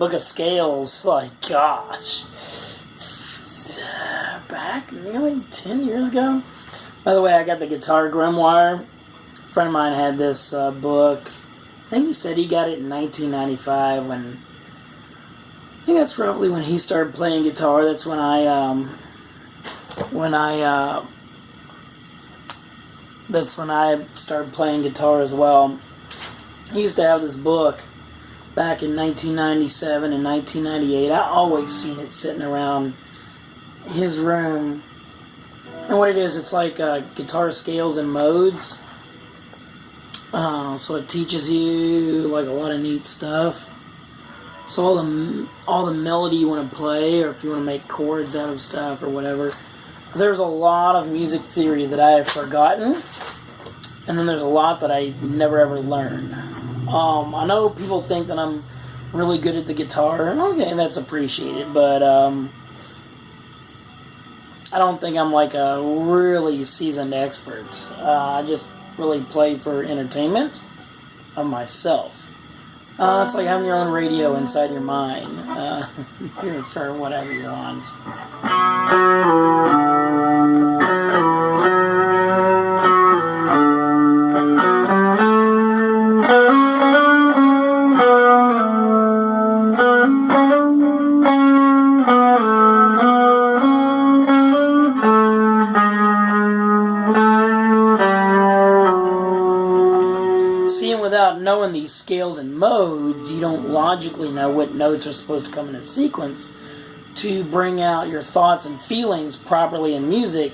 book of scales, like, gosh, back nearly 10 years ago. By the way, I got the Guitar Grimoire. A friend of mine had this book. I think he said he got it in 1995 when, I think that's roughly when he started playing guitar. That's when I started playing guitar as well. He used to have this book back in 1997 and 1998. I always seen it sitting around his room. And what it is, it's like guitar scales and modes. So it teaches you like a lot of neat stuff. So all the melody you want to play, or if you want to make chords out of stuff or whatever. There's a lot of music theory that I have forgotten, and then there's a lot that I never ever learned. I know people think that I'm really good at the guitar, and okay, that's appreciated, but I don't think I'm like a really seasoned expert. I just really play for entertainment of myself. It's like having your own radio inside your mind for whatever you want. Without knowing these scales and modes, you don't logically know what notes are supposed to come in a sequence to bring out your thoughts and feelings properly in music.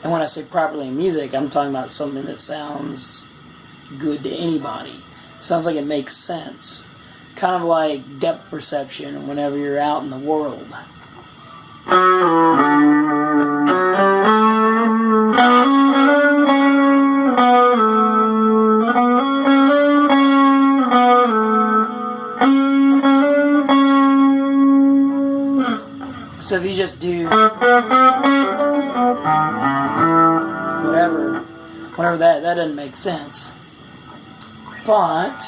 And when I say properly in music, I'm talking about something that sounds good to anybody. Sounds like it makes sense. Kind of like depth perception whenever you're out in the world. So if you just do whatever that doesn't make sense. But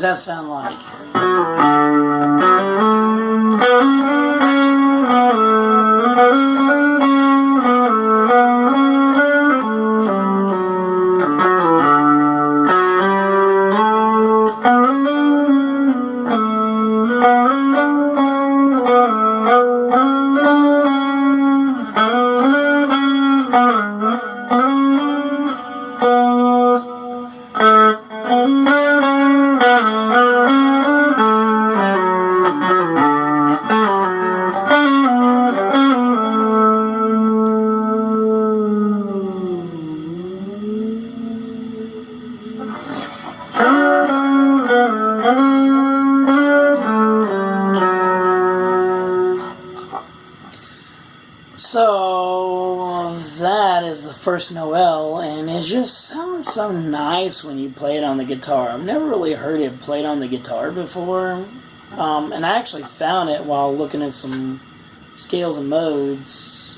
that sound like? So that is the first Noel, and it just sounds so nice when you play it on the guitar. I've never really heard it played on the guitar before, and I actually found it while looking at some scales and modes,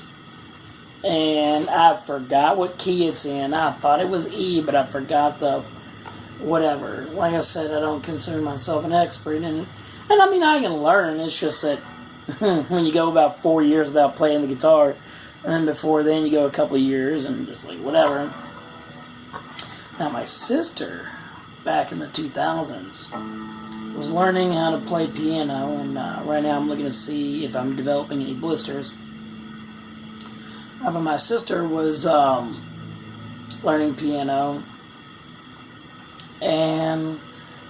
and I forgot what key it's in. I thought it was E, but I forgot the whatever. Like I said, I don't consider myself an expert, and I mean, I can learn. It's just that when you go about 4 years without playing the guitar, and then before then you go a couple of years and just like whatever. Now my sister, back in the 2000s, was learning how to play piano, and right now I'm looking to see if I'm developing any blisters. But my sister was learning piano, and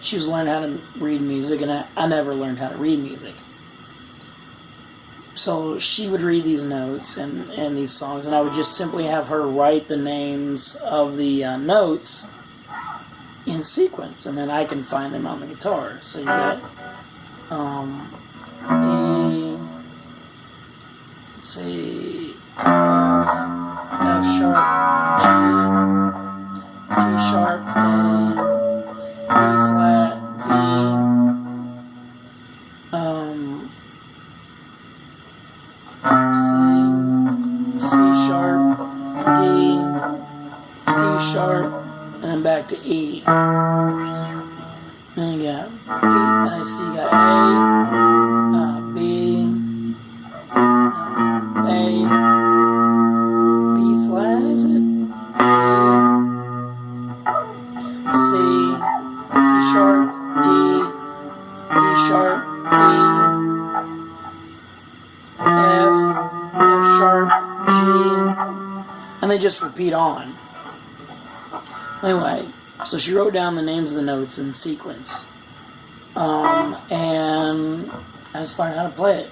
she was learning how to read music, and I never learned how to read music. So she would read these notes and these songs, and I would just simply have her write the names of the notes in sequence, and then I can find them on the guitar. So you got E, let's see, F sharp, G sharp, A, B flat, B, C sharp, D sharp, and then back to E. Then you got B, I see you got A, B, A, B flat, is it? C sharp, D sharp, E, F sharp, G, and they just repeat on. Anyway, so she wrote down the names of the notes in sequence, and I just learned how to play it.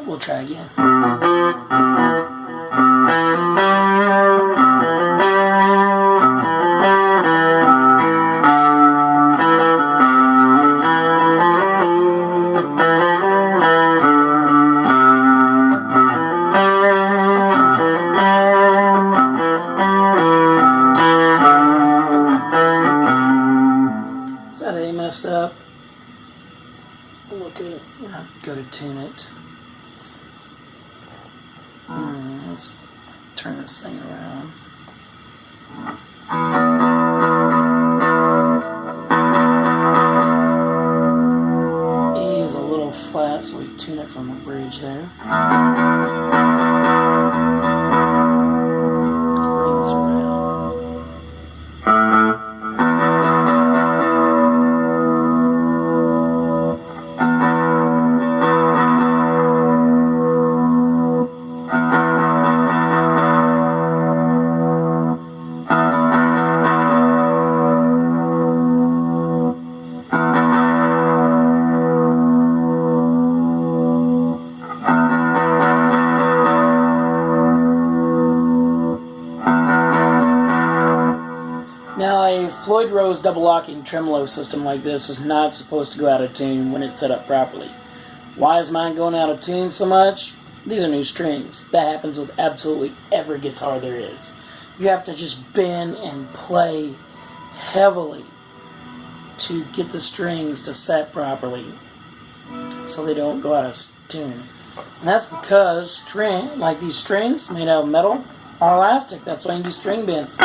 We'll try again. Is that A messed up? Look at it. Go to tune it. Let's turn this thing around. E is a little flat, so we tune it from the bridge there. Let's bring this around. Now, a Floyd Rose double locking tremolo system like this is not supposed to go out of tune when it's set up properly. Why is mine going out of tune so much? These are new strings. That happens with absolutely every guitar there is. You have to just bend and play heavily to get the strings to set properly so they don't go out of tune. And that's because like these strings made out of metal are elastic. That's why you do string bends.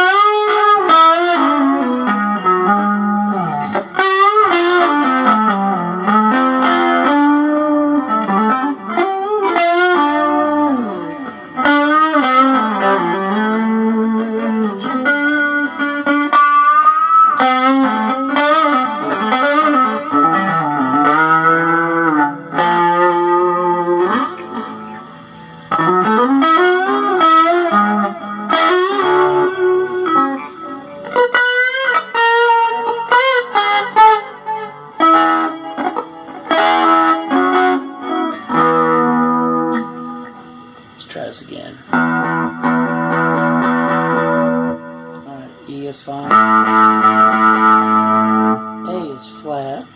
Try this again. Alright, E is fine. A is flat.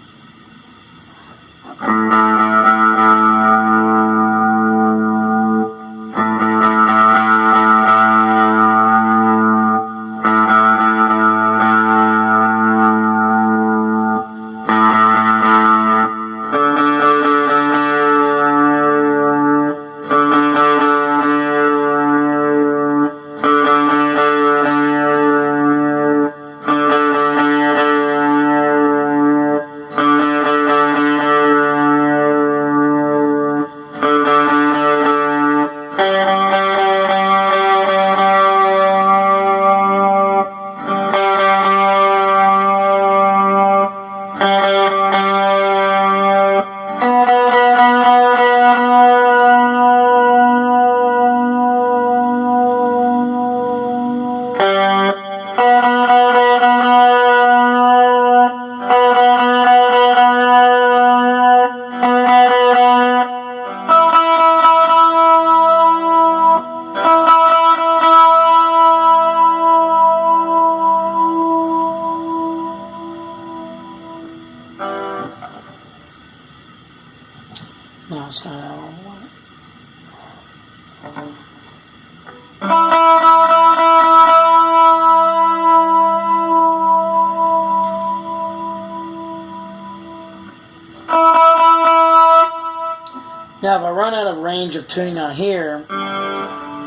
Now, if I run out of range of tuning on here,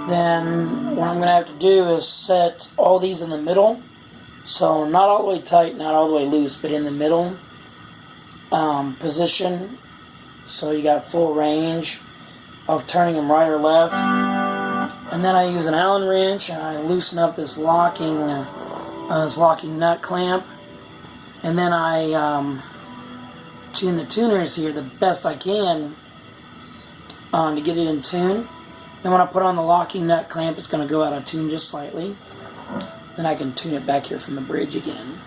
then what I'm going to have to do is set all these in the middle. So not all the way tight, not all the way loose, but in the middle position. So you got full range of turning them right or left. And then I use an Allen wrench and I loosen up this locking nut clamp. And then I tune the tuners here the best I can to get it in tune. Then when I put on the locking nut clamp, it's going to go out of tune just slightly. Then I can tune it back here from the bridge again.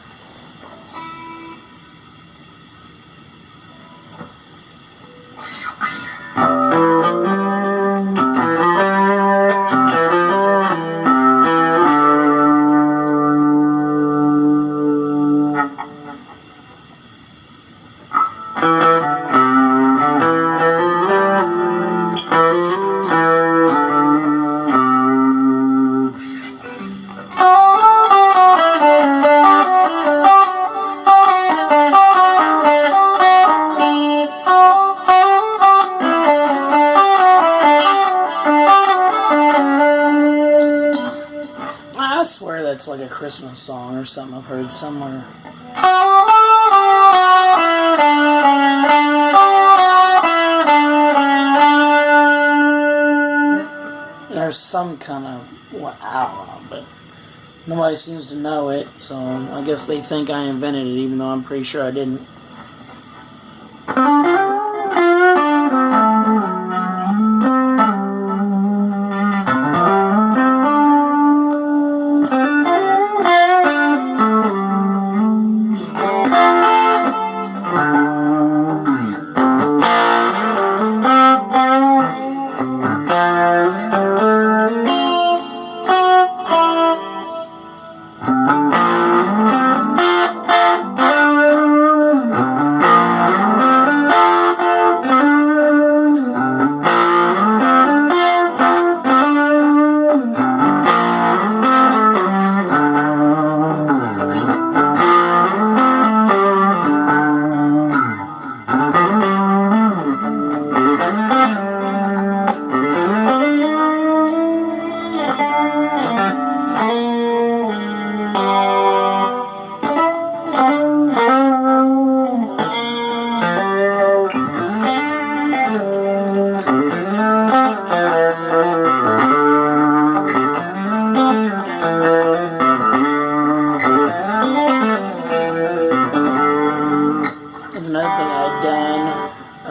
I swear that's like a Christmas song or something I've heard somewhere. There's some kind of, well, I don't know, but nobody seems to know it, so I guess they think I invented it, even though I'm pretty sure I didn't.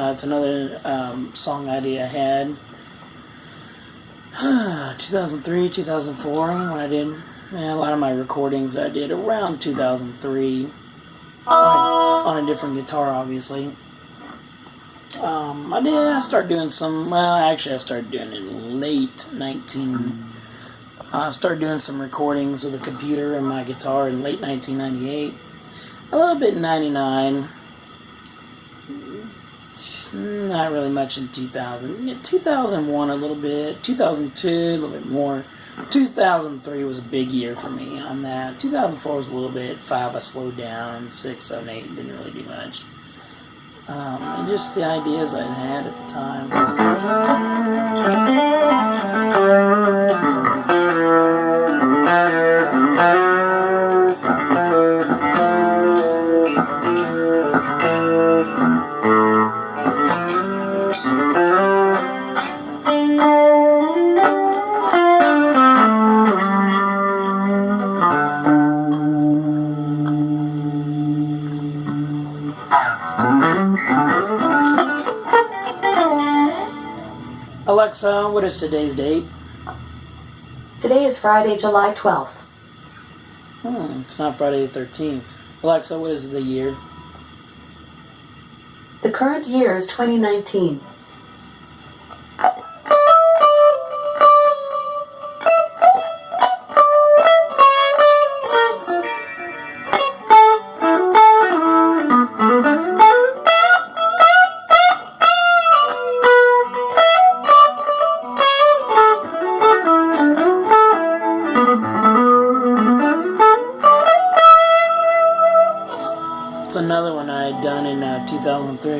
It's another song idea I had. 2003, 2004, when I did a lot of my recordings I did around 2003 on a different guitar, obviously. I started doing some, well, actually I started doing it in late 19, I started doing some recordings with a computer and my guitar in late 1998, a little bit in 99, not really much in 2000, 2001 a little bit, 2002 a little bit more, 2003 was a big year for me on that, 2004 was a little bit, 5 I slowed down, 6, 7, 8 didn't really do much. And just the ideas I had at the time. Alexa, what is today's date? Today is Friday, July 12th. It's not Friday the 13th. Alexa, what is the year? The current year is 2019. I had done in 2003.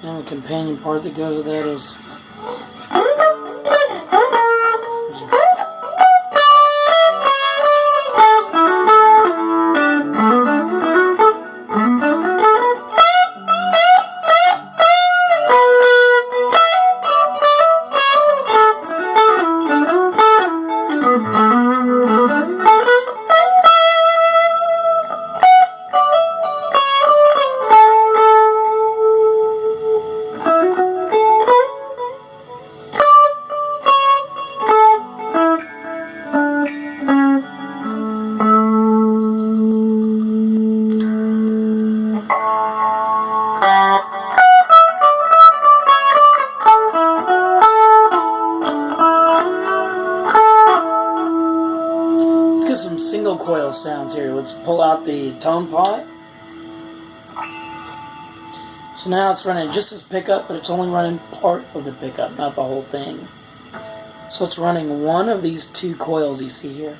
And the companion part that goes with that is some single coil sounds here. Let's pull out the tone pot. So now it's running just as pickup, but it's only running part of the pickup, not the whole thing. So it's running one of these two coils you see here.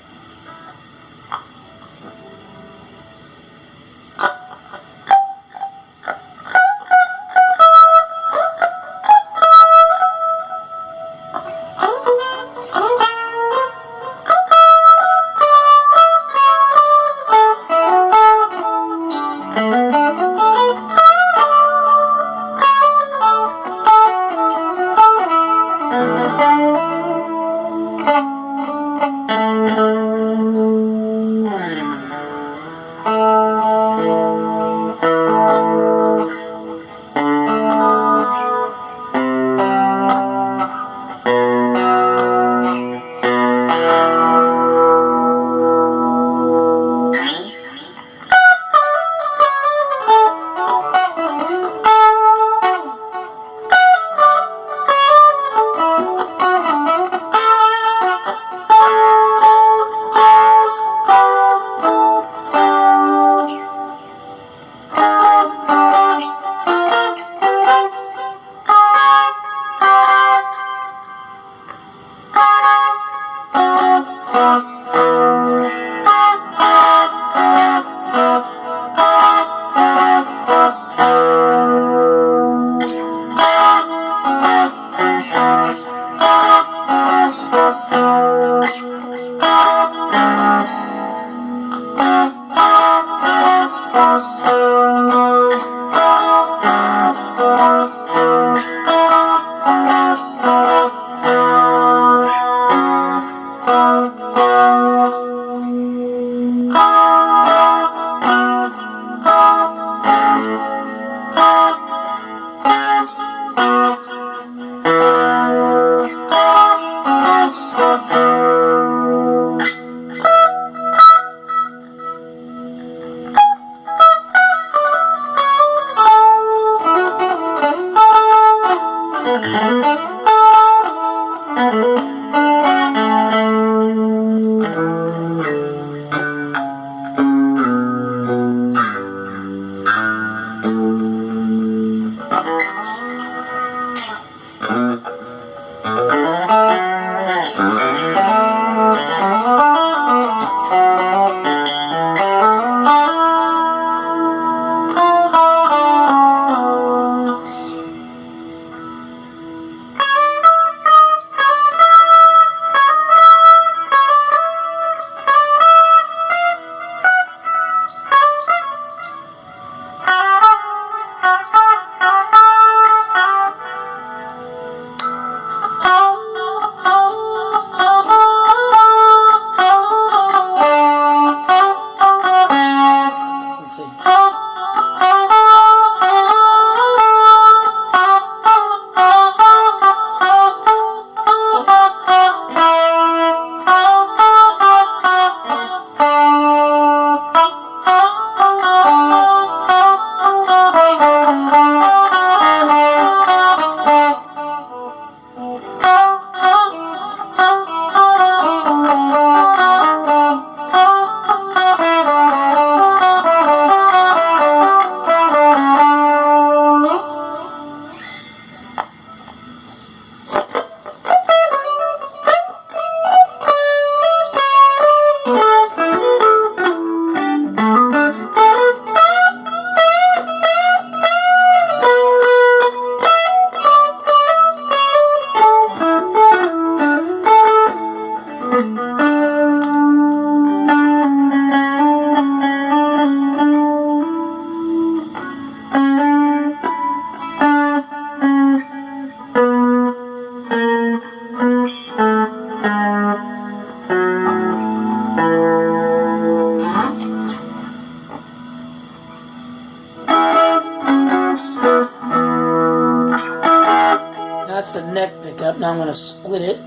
That's the neck pickup. Now I'm going to split it,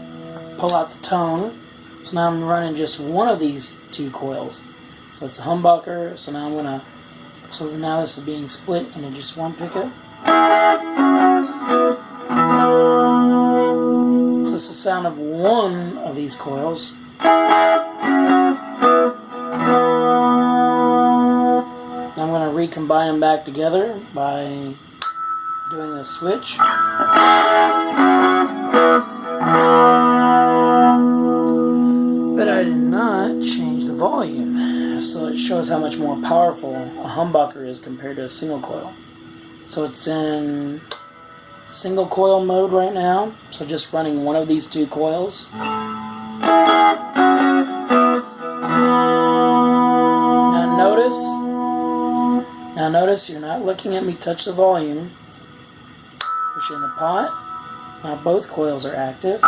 pull out the tone. So now I'm running just one of these two coils. So it's a humbucker. So now I'm going to, so now this is being split into just one pickup. So it's the sound of one of these coils. Now I'm going to recombine them back together by doing the switch. But I did not change the volume, so it shows how much more powerful a humbucker is compared to a single coil. So it's in single coil mode right now, so just running one of these two coils. Now notice you're not looking at me touch the volume. Push in the pot. Now both coils are active.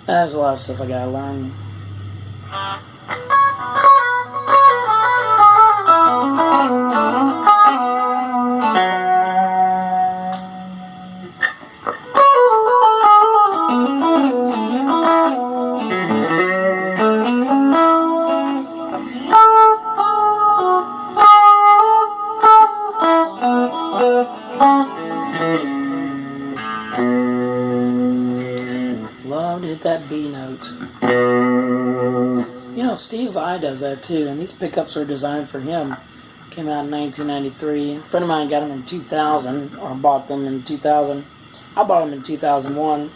There's a lot of stuff I gotta learn. Love to hit that B note. You know, Steve Vai does that too, and these pickups are designed for him. Came out in 1993. A friend of mine got them in 2000, or bought them in 2000. I bought them in 2001.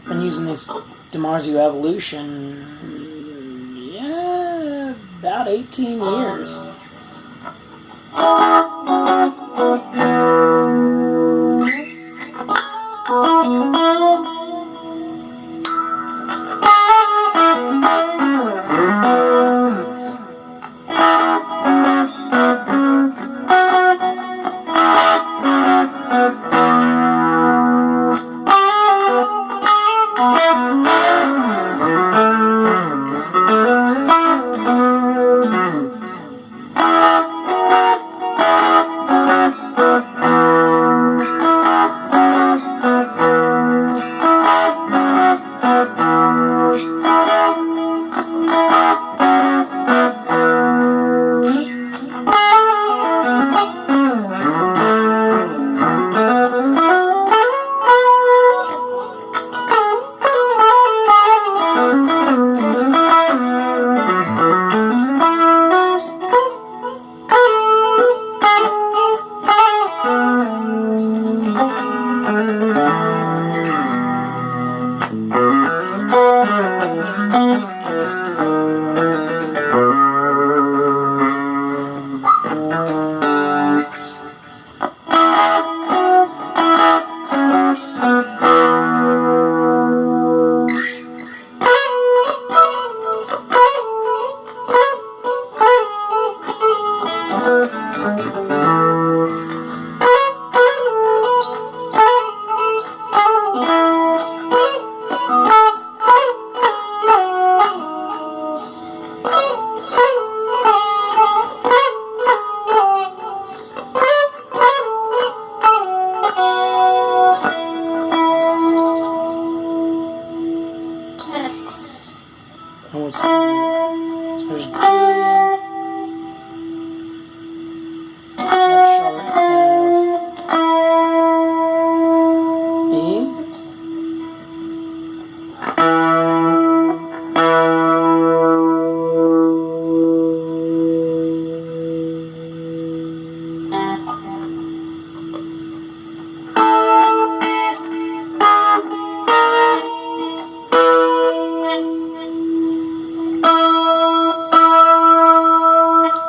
Been using this DiMarzio Evolution, yeah, about 18 years.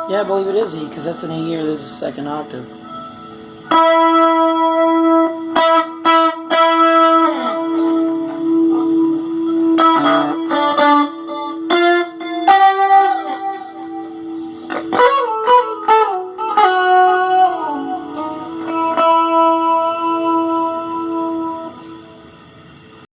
Yeah, I believe it is E, because that's an E here. This is a second octave.